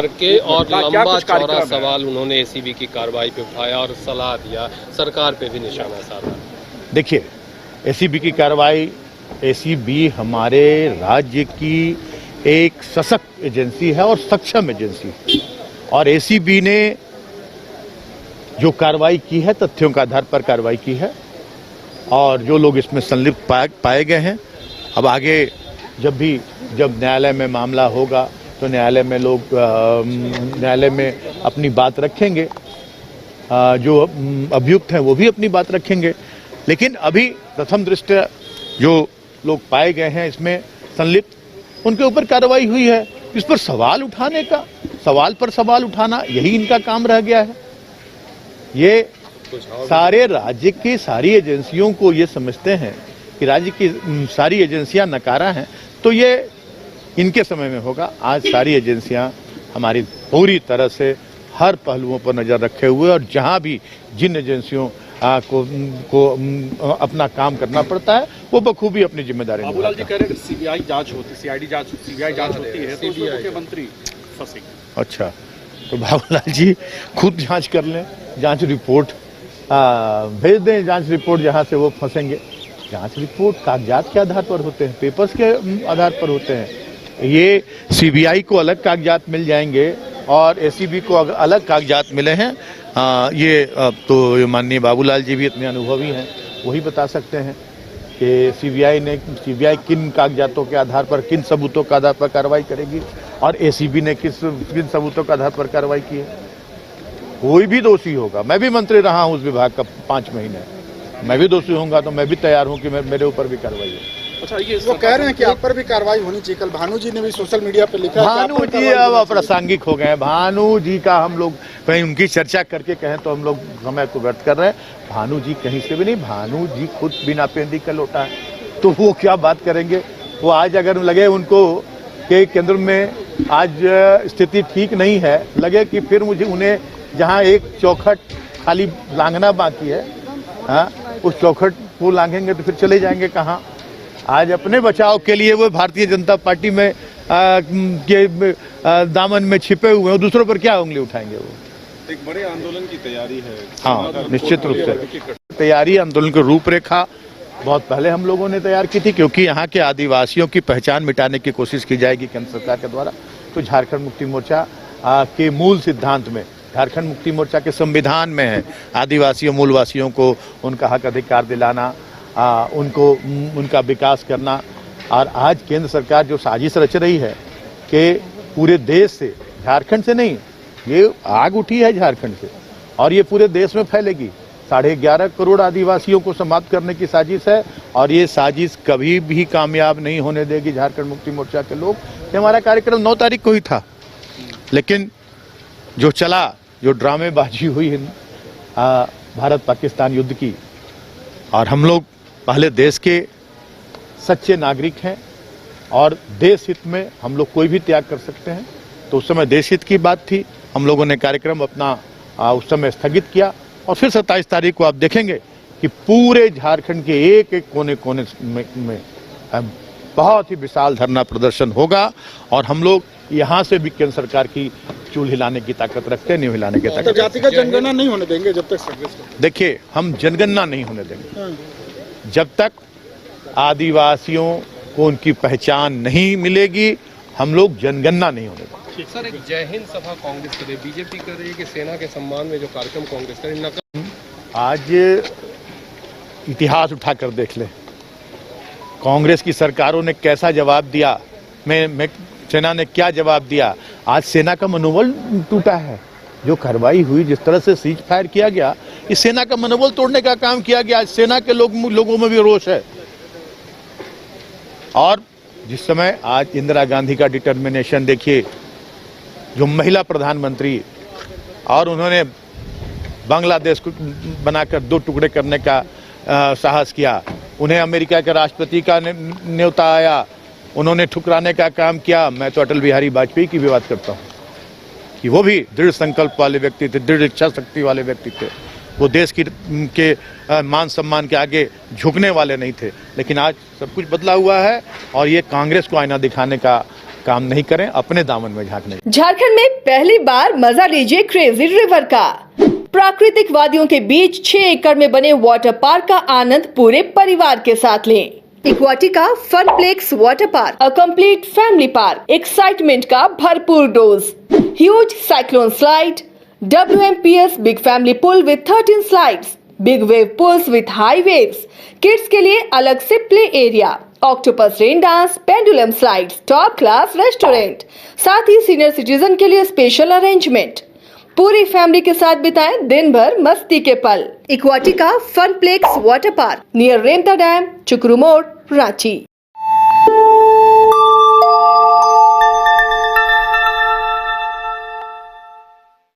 के और लंबा चौड़ा सवाल उन्होंने एसीबी की कार्रवाई पे उठाया और सलाह दिया, सरकार पे भी निशाना साधा। देखिए, एसीबी की कार्रवाई, एसीबी हमारे राज्य की एक सशक्त एजेंसी है और सक्षम एजेंसी है, और एसीबी ने जो कार्रवाई की है तथ्यों के आधार पर कार्रवाई की है, और जो लोग इसमें संलिप्त पाए गए हैं, अब आगे जब न्यायालय में मामला होगा तो न्यायालय में लोग न्यायालय में अपनी बात रखेंगे, जो अभियुक्त हैं वो भी अपनी बात रखेंगे। लेकिन अभी प्रथम दृष्टया जो लोग पाए गए हैं इसमें संलिप्त, उनके ऊपर कार्रवाई हुई है। इस पर सवाल उठाने का, सवाल पर सवाल उठाना, यही इनका काम रह गया है। ये सारे राज्य की सारी एजेंसियों को ये समझते हैं कि राज्य की सारी एजेंसियां नकारा हैं, तो ये इनके समय में होगा। आज सारी एजेंसियां हमारी पूरी तरह से हर पहलुओं पर नजर रखे हुए, और जहां भी जिन एजेंसियों को अपना काम करना पड़ता है वो बखूबी अपनी जिम्मेदारी निभाते हैं। बाबूलाल जी कह रहे हैं सीबीआई जांच होती, सीबीआई जांच होती है तो उसमें मुख्यमंत्री फंसेंगे। अच्छा, तो बाबूलाल जी खुद जांच कर लें, जांच रिपोर्ट भेज दें, जांच रिपोर्ट जहां से वो फंसेंगे। जांच रिपोर्ट कागजात के आधार पर होते हैं, पेपर्स के आधार पर होते हैं। ये सीबीआई को अलग कागजात मिल जाएंगे और एसीबी को अलग कागजात मिले हैं। ये तो माननीय बाबूलाल जी भी इतने अनुभवी हैं, वही बता सकते हैं कि सीबीआई किन कागजातों के आधार पर, किन सबूतों के आधार पर कार्रवाई करेगी, और एसीबी ने किन सबूतों के आधार पर कार्रवाई की है। कोई भी दोषी होगा, मैं भी मंत्री रहा हूं उस विभाग का 5 महीने, मैं भी दोषी होऊंगा तो मैं भी तैयार हूं कि मेरे ऊपर भी कार्रवाई हो। अच्छा, ये वो कह रहे हैं कि आप पर भी कार्रवाई होनी चाहिए। कल भानु जी ने भी सोशल मीडिया पर लिखा है। भानु जी अब अप्रासंगिक हो गए हैं। भानु जी का हम लोग कहीं उनकी चर्चा करके कहें तो हम लोग समय को व्यर्थ कर रहे हैं। भानु जी कहीं से भी नहीं, भानु जी खुद बिना पेंदी का लौटा है, तो वो क्या बात करेंगे। वो आज अगर लगे उनको कि केंद्र में आज स्थिति ठीक नहीं है, लगे कि फिर उन्हें जहाँ एक चौखट खाली लांघना बाकी है, हाँ, उस चौखट को लांघेंगे तो फिर चले जाएंगे कहाँ। आज अपने बचाव के लिए वो भारतीय जनता पार्टी में दामन में छिपे हुए हैं, दूसरों पर क्या उंगली उठाएंगे। वो एक बड़े आंदोलन की तैयारी है। हाँ, निश्चित रूप से तैयारी, आंदोलन की रूपरेखा बहुत पहले हम लोगों ने तैयार की थी, क्योंकि यहाँ के आदिवासियों की पहचान मिटाने की कोशिश की जाएगी केंद्र सरकार के द्वारा। तो झारखंड मुक्ति मोर्चा के मूल सिद्धांत में, झारखंड मुक्ति मोर्चा के संविधान में है आदिवासियों, मूलवासियों को उनका हक अधिकार दिलाना, उनको उनका विकास करना। और आज केंद्र सरकार जो साजिश रच रही है कि पूरे देश से, झारखंड से नहीं, ये आग उठी है झारखंड से और ये पूरे देश में फैलेगी। 11.5 करोड़ आदिवासियों को समाप्त करने की साजिश है, और ये साजिश कभी भी कामयाब नहीं होने देगी झारखंड मुक्ति मोर्चा के लोग। हमारा कार्यक्रम 9 तारीख को ही था, लेकिन जो चला, जो ड्रामेबाजी हुई भारत पाकिस्तान युद्ध की, और हम लोग पहले देश के सच्चे नागरिक हैं और देश हित में हम लोग कोई भी त्याग कर सकते हैं, तो उस समय देश हित की बात थी। हम लोगों ने कार्यक्रम अपना उस समय स्थगित किया, और फिर 27 तारीख को आप देखेंगे कि पूरे झारखंड के एक एक कोने कोने में बहुत ही विशाल धरना प्रदर्शन होगा, और हम लोग यहाँ से भी केंद्र सरकार की चूल हिलाने की ताकत रखते हैं, नहीं हिलाने की ताकत। जातिगत जनगणना नहीं होने देंगे जब तक। देखिए, हम जनगणना नहीं होने देंगे जब तक आदिवासियों को उनकी पहचान नहीं मिलेगी। हम लोग जनगणना नहीं होने देंगे। सर, एक जय हिंद सभा कांग्रेस करे, बीजेपी कर रही है कि सेना के सम्मान में जो कार्यक्रम कांग्रेस करे। आज इतिहास उठाकर देख ले, कांग्रेस की सरकारों ने कैसा जवाब दिया, सेना ने क्या जवाब दिया। आज सेना का मनोबल टूटा है। जो कार्रवाई हुई, जिस तरह से सीज फायर किया गया, इस सेना का मनोबल तोड़ने का काम किया गया। आज सेना के लोगों में भी रोष है। और जिस समय आज इंदिरा गांधी का डिटर्मिनेशन देखिए, जो महिला प्रधानमंत्री, और उन्होंने बांग्लादेश को बनाकर 2 टुकड़े करने का साहस किया। उन्हें अमेरिका के राष्ट्रपति का न्योता आया, उन्होंने ठुकराने का काम किया। मैं तो अटल बिहारी वाजपेयी की भी बात करता हूँ कि वो भी दृढ़ संकल्प वाले व्यक्ति थे, दृढ़ इच्छा शक्ति वाले व्यक्ति थे। वो देश के मान सम्मान के आगे झुकने वाले नहीं थे। लेकिन आज सब कुछ बदला हुआ है, और ये कांग्रेस को आईना दिखाने का काम नहीं करें, अपने दामन में झांकने। झारखंड में पहली बार मजा लीजिए क्रेजी रिवर का। प्राकृतिक वादियों के बीच 6 एकड़ में बने वाटर पार्क का आनंद पूरे परिवार के साथ लें। Aquatica Funplex water park, a complete family park, excitement का भरपूर dose, huge cyclone slide, WMPS big family pool with 13 slides, big wave pools with high waves, kids के लिए अलग से play area, octopus rain dance, pendulum slides, top class restaurant, साथ ही senior citizen के लिए स्पेशल अरेंजमेंट। पूरी family के साथ बिताएं दिन भर मस्ती के पल। इक्वाटिका Funplex water park near Remta dam, चुकरू मोड़, रांची।